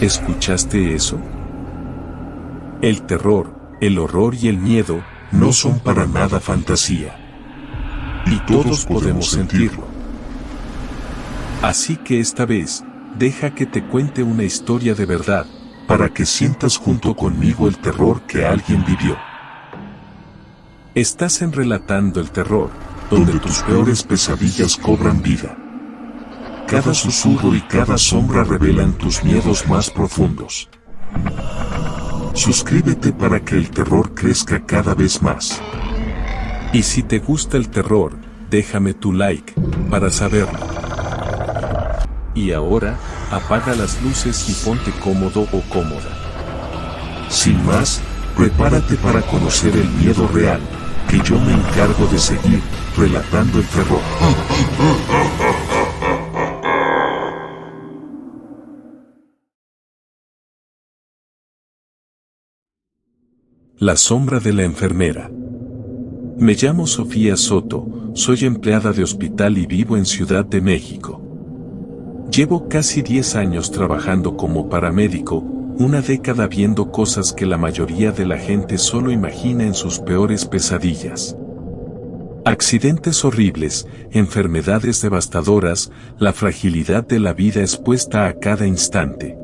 ¿Escuchaste eso? El terror, el horror y el miedo no son para nada fantasía. Y todos podemos sentirlo. Así que esta vez, deja que te cuente una historia de verdad, para que sientas junto conmigo el terror que alguien vivió. Estás en Relatando el Terror, donde tus peores pesadillas cobran vida. Cada susurro y cada sombra revelan tus miedos más profundos. Suscríbete para que el terror crezca cada vez más. Y si te gusta el terror, déjame tu like, para saberlo. Y ahora, apaga las luces y ponte cómodo o cómoda. Sin más, prepárate para conocer el miedo real, que yo me encargo de seguir, relatando el terror. La sombra de la enfermera. Me llamo Sofía Soto, soy empleada de hospital y vivo en Ciudad de México. Llevo casi 10 años trabajando como paramédico, una década viendo cosas que la mayoría de la gente solo imagina en sus peores pesadillas. Accidentes horribles, enfermedades devastadoras, la fragilidad de la vida expuesta a cada instante.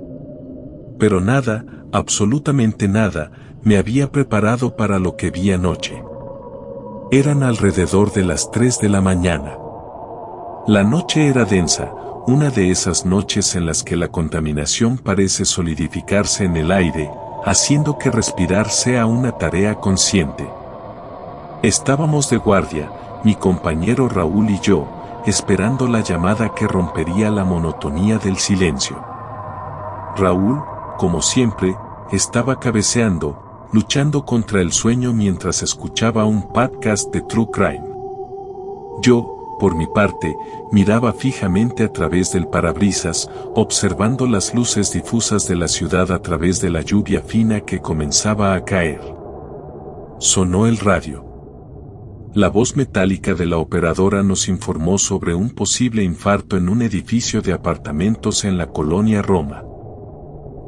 Pero nada, absolutamente nada, me había preparado para lo que vi anoche. Eran alrededor de las 3 de la mañana. La noche era densa, una de esas noches en las que la contaminación parece solidificarse en el aire, haciendo que respirar sea una tarea consciente. Estábamos de guardia, mi compañero Raúl y yo, esperando la llamada que rompería la monotonía del silencio. Raúl, como siempre, estaba cabeceando, luchando contra el sueño mientras escuchaba un podcast de True Crime. Yo, por mi parte, miraba fijamente a través del parabrisas, observando las luces difusas de la ciudad a través de la lluvia fina que comenzaba a caer. Sonó el radio. La voz metálica de la operadora nos informó sobre un posible infarto en un edificio de apartamentos en la colonia Roma.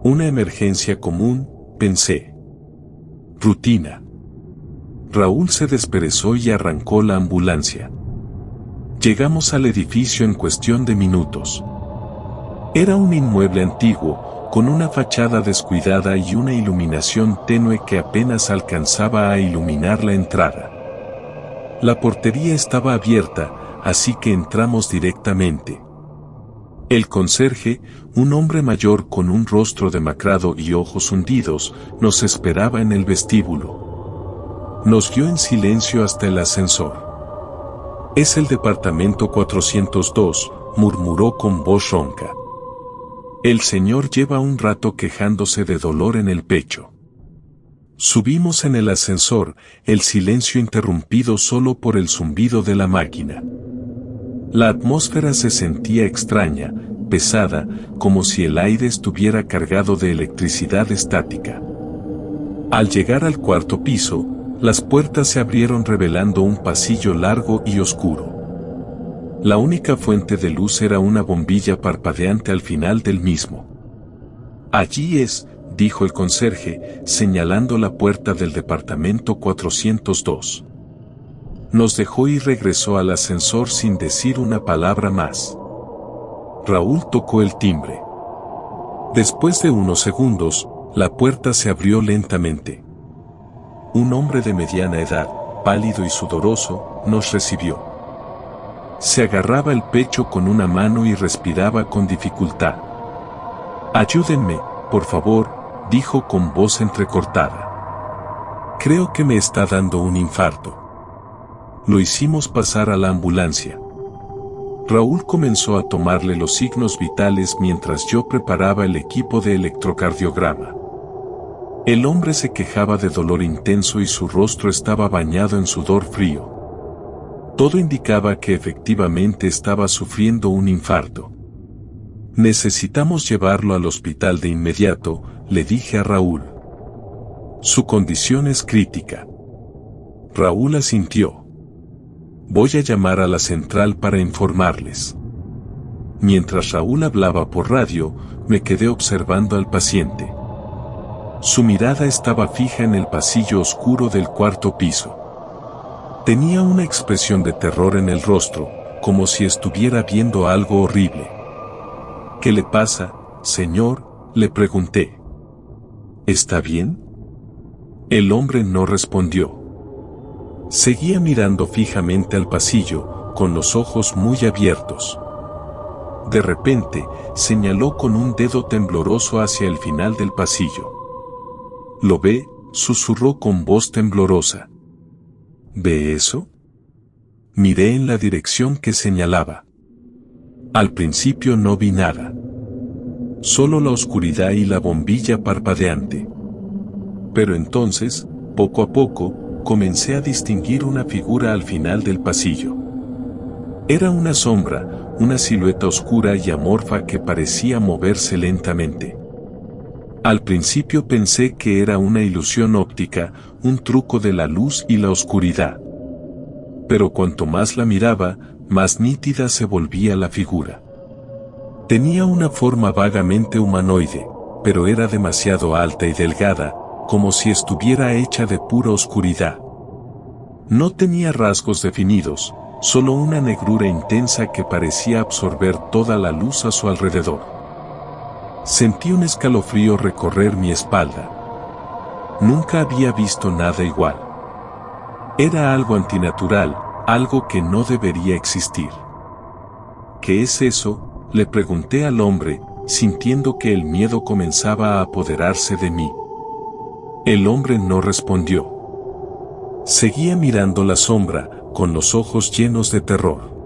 Una emergencia común, pensé. Rutina. Raúl se desperezó y arrancó la ambulancia. Llegamos al edificio en cuestión de minutos. Era un inmueble antiguo, con una fachada descuidada y una iluminación tenue que apenas alcanzaba a iluminar la entrada. La portería estaba abierta, así que entramos directamente. El conserje, un hombre mayor con un rostro demacrado y ojos hundidos, nos esperaba en el vestíbulo. Nos guió en silencio hasta el ascensor. Es el departamento 402, murmuró con voz ronca. El señor lleva un rato quejándose de dolor en el pecho. Subimos en el ascensor, el silencio interrumpido solo por el zumbido de la máquina. La atmósfera se sentía extraña, pesada, como si el aire estuviera cargado de electricidad estática. Al llegar al cuarto piso, las puertas se abrieron revelando un pasillo largo y oscuro. La única fuente de luz era una bombilla parpadeante al final del mismo. Allí es, dijo el conserje, señalando la puerta del departamento 402. Nos dejó y regresó al ascensor sin decir una palabra más. Raúl tocó el timbre. Después de unos segundos, la puerta se abrió lentamente. Un hombre de mediana edad, pálido y sudoroso, nos recibió. Se agarraba el pecho con una mano y respiraba con dificultad. «Ayúdenme, por favor», dijo con voz entrecortada. «Creo que me está dando un infarto». Lo hicimos pasar a la ambulancia. Raúl comenzó a tomarle los signos vitales mientras yo preparaba el equipo de electrocardiograma. El hombre se quejaba de dolor intenso y su rostro estaba bañado en sudor frío. Todo indicaba que efectivamente estaba sufriendo un infarto. «Necesitamos llevarlo al hospital de inmediato», le dije a Raúl. «Su condición es crítica». Raúl asintió. «Voy a llamar a la central para informarles». Mientras Raúl hablaba por radio, me quedé observando al paciente. Su mirada estaba fija en el pasillo oscuro del cuarto piso. Tenía una expresión de terror en el rostro, como si estuviera viendo algo horrible. ¿Qué le pasa, señor?, le pregunté. ¿Está bien? El hombre no respondió. Seguía mirando fijamente al pasillo, con los ojos muy abiertos. De repente, señaló con un dedo tembloroso hacia el final del pasillo. ¿Lo ve?, susurró con voz temblorosa. ¿Ve eso? Miré en la dirección que señalaba. Al principio no vi nada. Solo la oscuridad y la bombilla parpadeante. Pero entonces, poco a poco, comencé a distinguir una figura al final del pasillo. Era una sombra, una silueta oscura y amorfa que parecía moverse lentamente. Al principio pensé que era una ilusión óptica, un truco de la luz y la oscuridad. Pero cuanto más la miraba, más nítida se volvía la figura. Tenía una forma vagamente humanoide, pero era demasiado alta y delgada, como si estuviera hecha de pura oscuridad. No tenía rasgos definidos, solo una negrura intensa que parecía absorber toda la luz a su alrededor. Sentí un escalofrío recorrer mi espalda. Nunca había visto nada igual. Era algo antinatural, algo que no debería existir. ¿Qué es eso?, le pregunté al hombre, sintiendo que el miedo comenzaba a apoderarse de mí. El hombre no respondió. Seguía mirando la sombra, con los ojos llenos de terror.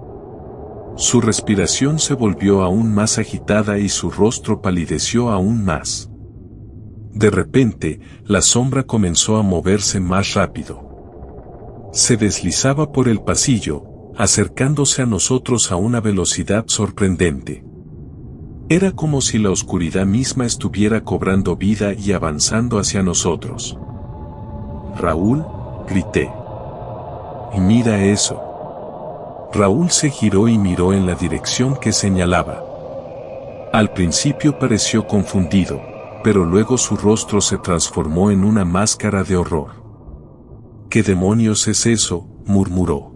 Su respiración se volvió aún más agitada y su rostro palideció aún más. De repente, la sombra comenzó a moverse más rápido. Se deslizaba por el pasillo, acercándose a nosotros a una velocidad sorprendente. Era como si la oscuridad misma estuviera cobrando vida y avanzando hacia nosotros. «Raúl», grité. «Y mira eso». Raúl se giró y miró en la dirección que señalaba. Al principio pareció confundido, pero luego su rostro se transformó en una máscara de horror. «¿Qué demonios es eso?», murmuró.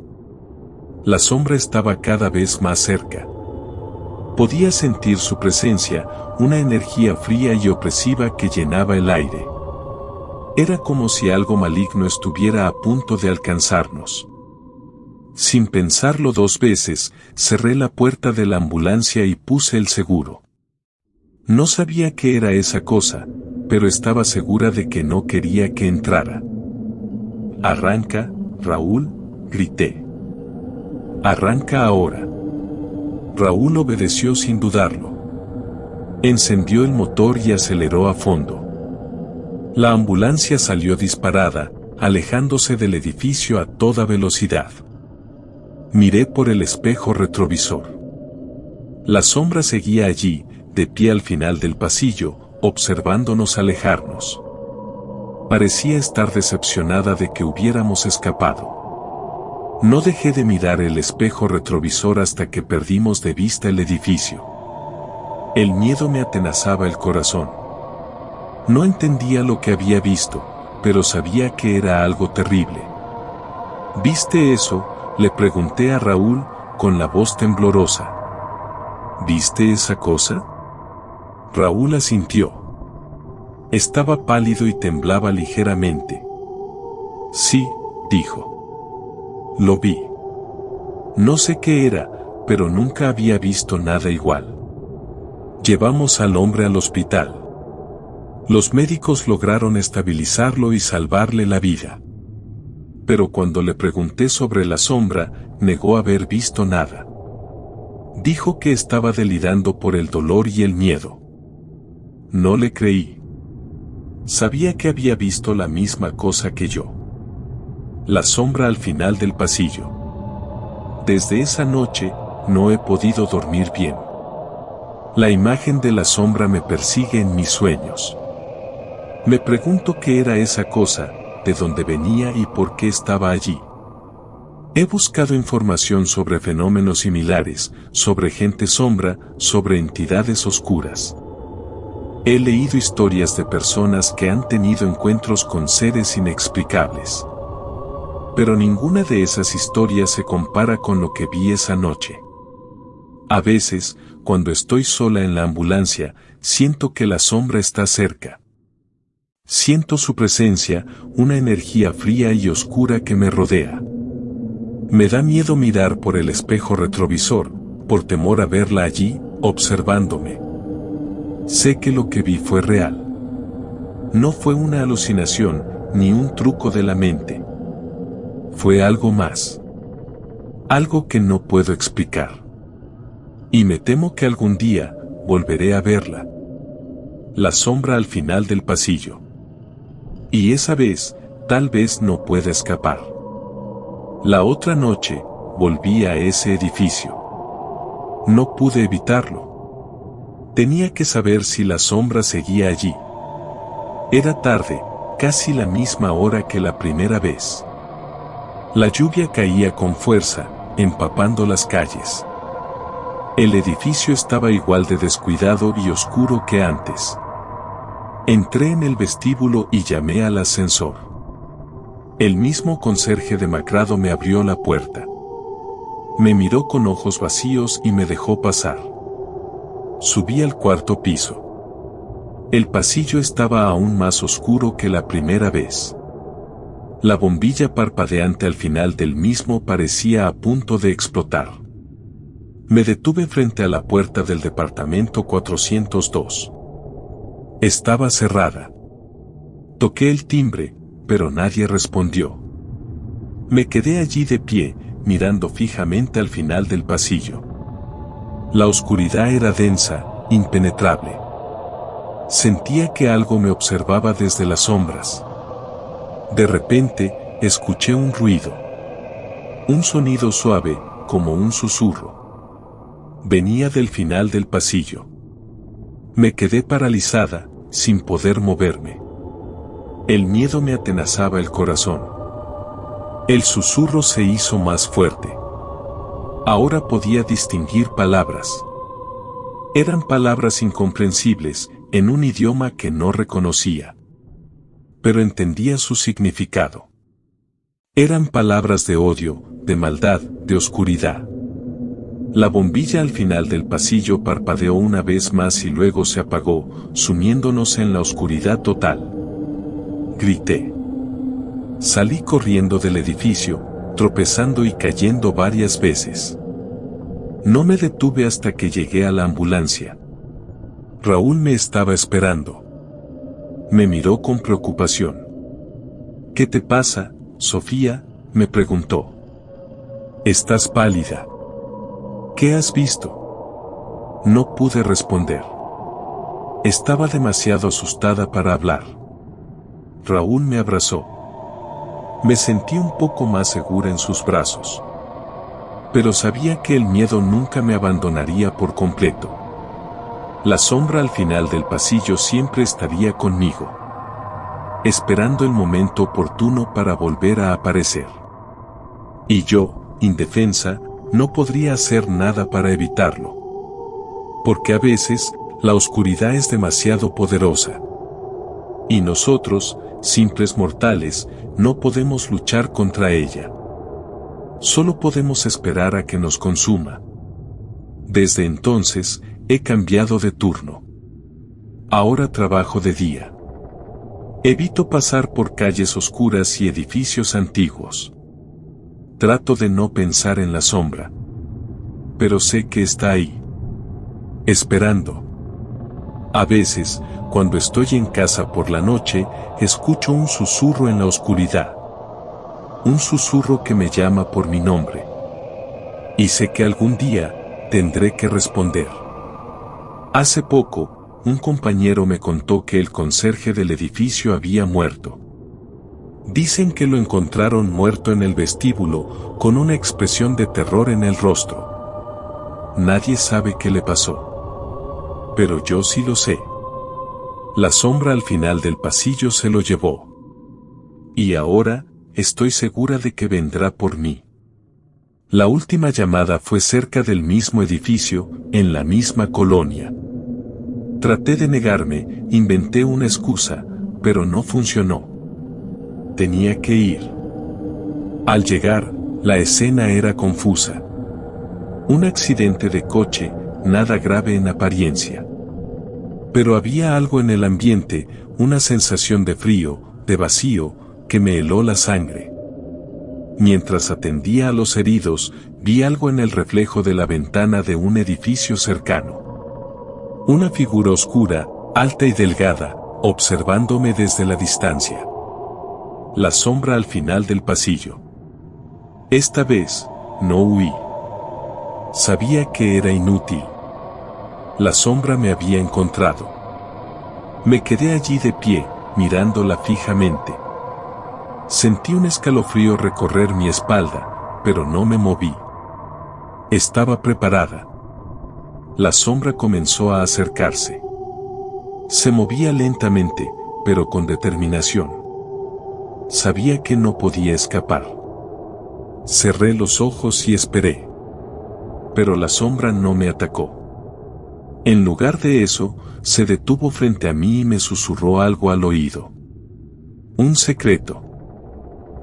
La sombra estaba cada vez más cerca. Podía sentir su presencia, una energía fría y opresiva que llenaba el aire. Era como si algo maligno estuviera a punto de alcanzarnos. Sin pensarlo dos veces, cerré la puerta de la ambulancia y puse el seguro. No sabía qué era esa cosa, pero estaba segura de que no quería que entrara. «Arranca, Raúl», grité. «Arranca ahora». Raúl obedeció sin dudarlo. Encendió el motor y aceleró a fondo. La ambulancia salió disparada, alejándose del edificio a toda velocidad. Miré por el espejo retrovisor. La sombra seguía allí, de pie al final del pasillo, observándonos alejarnos. Parecía estar decepcionada de que hubiéramos escapado. No dejé de mirar el espejo retrovisor hasta que perdimos de vista el edificio. El miedo me atenazaba el corazón. No entendía lo que había visto, pero sabía que era algo terrible. ¿Viste eso?, le pregunté a Raúl, con la voz temblorosa. ¿Viste esa cosa? Raúl asintió. Estaba pálido y temblaba ligeramente. Sí, dijo. Lo vi. No sé qué era, pero nunca había visto nada igual. Llevamos al hombre al hospital. Los médicos lograron estabilizarlo y salvarle la vida. Pero cuando le pregunté sobre la sombra, negó haber visto nada. Dijo que estaba delirando por el dolor y el miedo. No le creí. Sabía que había visto la misma cosa que yo. La sombra al final del pasillo. Desde esa noche, no he podido dormir bien. La imagen de la sombra me persigue en mis sueños. Me pregunto qué era esa cosa, de dónde venía y por qué estaba allí. He buscado información sobre fenómenos similares, sobre gente sombra, sobre entidades oscuras. He leído historias de personas que han tenido encuentros con seres inexplicables. Pero ninguna de esas historias se compara con lo que vi esa noche. A veces, cuando estoy sola en la ambulancia, siento que la sombra está cerca. Siento su presencia, una energía fría y oscura que me rodea. Me da miedo mirar por el espejo retrovisor, por temor a verla allí, observándome. Sé que lo que vi fue real. No fue una alucinación, ni un truco de la mente. Fue algo más. Algo que no puedo explicar. Y me temo que algún día, volveré a verla. La sombra al final del pasillo. Y esa vez, tal vez no pueda escapar. La otra noche, volví a ese edificio. No pude evitarlo. Tenía que saber si la sombra seguía allí. Era tarde, casi la misma hora que la primera vez. La lluvia caía con fuerza, empapando las calles. El edificio estaba igual de descuidado y oscuro que antes. Entré en el vestíbulo y llamé al ascensor. El mismo conserje demacrado me abrió la puerta. Me miró con ojos vacíos y me dejó pasar. Subí al cuarto piso. El pasillo estaba aún más oscuro que la primera vez. La bombilla parpadeante al final del mismo parecía a punto de explotar. Me detuve frente a la puerta del departamento 402. Estaba cerrada. Toqué el timbre, pero nadie respondió. Me quedé allí de pie, mirando fijamente al final del pasillo. La oscuridad era densa, impenetrable. Sentía que algo me observaba desde las sombras. De repente, escuché un ruido. Un sonido suave, como un susurro. Venía del final del pasillo. Me quedé paralizada, sin poder moverme. El miedo me atenazaba el corazón. El susurro se hizo más fuerte. Ahora podía distinguir palabras. Eran palabras incomprensibles, en un idioma que no reconocía. Pero entendía su significado. Eran palabras de odio, de maldad, de oscuridad. La bombilla al final del pasillo parpadeó una vez más y luego se apagó, sumiéndonos en la oscuridad total. Grité. Salí corriendo del edificio, tropezando y cayendo varias veces. No me detuve hasta que llegué a la ambulancia. Raúl me estaba esperando. Me miró con preocupación. ¿Qué te pasa, Sofía?, me preguntó. Estás pálida. ¿Qué has visto? No pude responder. Estaba demasiado asustada para hablar. Raúl me abrazó. Me sentí un poco más segura en sus brazos. Pero sabía que el miedo nunca me abandonaría por completo. La sombra al final del pasillo siempre estaría conmigo, esperando el momento oportuno para volver a aparecer. Y yo, indefensa, no podría hacer nada para evitarlo. Porque a veces, la oscuridad es demasiado poderosa. Y nosotros, simples mortales, no podemos luchar contra ella. Solo podemos esperar a que nos consuma. Desde entonces, he cambiado de turno. Ahora trabajo de día. Evito pasar por calles oscuras y edificios antiguos. Trato de no pensar en la sombra. Pero sé que está ahí. Esperando. A veces, cuando estoy en casa por la noche, escucho un susurro en la oscuridad. Un susurro que me llama por mi nombre. Y sé que algún día, tendré que responder. Hace poco, un compañero me contó que el conserje del edificio había muerto. Dicen que lo encontraron muerto en el vestíbulo, con una expresión de terror en el rostro. Nadie sabe qué le pasó. Pero yo sí lo sé. La sombra al final del pasillo se lo llevó. Y ahora, estoy segura de que vendrá por mí. La última llamada fue cerca del mismo edificio, en la misma colonia. Traté de negarme, inventé una excusa, pero no funcionó. Tenía que ir. Al llegar, la escena era confusa. Un accidente de coche, nada grave en apariencia. Pero había algo en el ambiente, una sensación de frío, de vacío, que me heló la sangre. Mientras atendía a los heridos, vi algo en el reflejo de la ventana de un edificio cercano. Una figura oscura, alta y delgada, observándome desde la distancia. La sombra al final del pasillo. Esta vez, no huí. Sabía que era inútil. La sombra me había encontrado. Me quedé allí de pie, mirándola fijamente. Sentí un escalofrío recorrer mi espalda, pero no me moví. Estaba preparada. La sombra comenzó a acercarse. Se movía lentamente, pero con determinación. Sabía que no podía escapar. Cerré los ojos y esperé. Pero la sombra no me atacó. En lugar de eso, se detuvo frente a mí y me susurró algo al oído. Un secreto.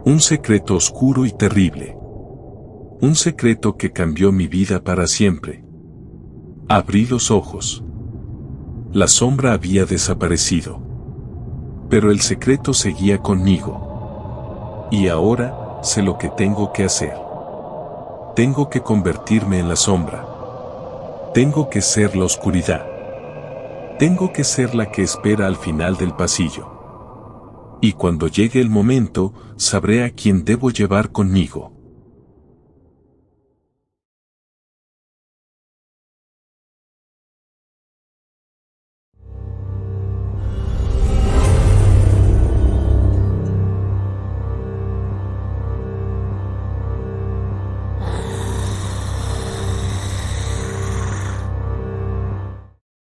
Un secreto oscuro y terrible. Un secreto que cambió mi vida para siempre. Abrí los ojos. La sombra había desaparecido. Pero el secreto seguía conmigo. Y ahora, sé lo que tengo que hacer. Tengo que convertirme en la sombra. Tengo que ser la oscuridad. Tengo que ser la que espera al final del pasillo. Y cuando llegue el momento, sabré a quién debo llevar conmigo.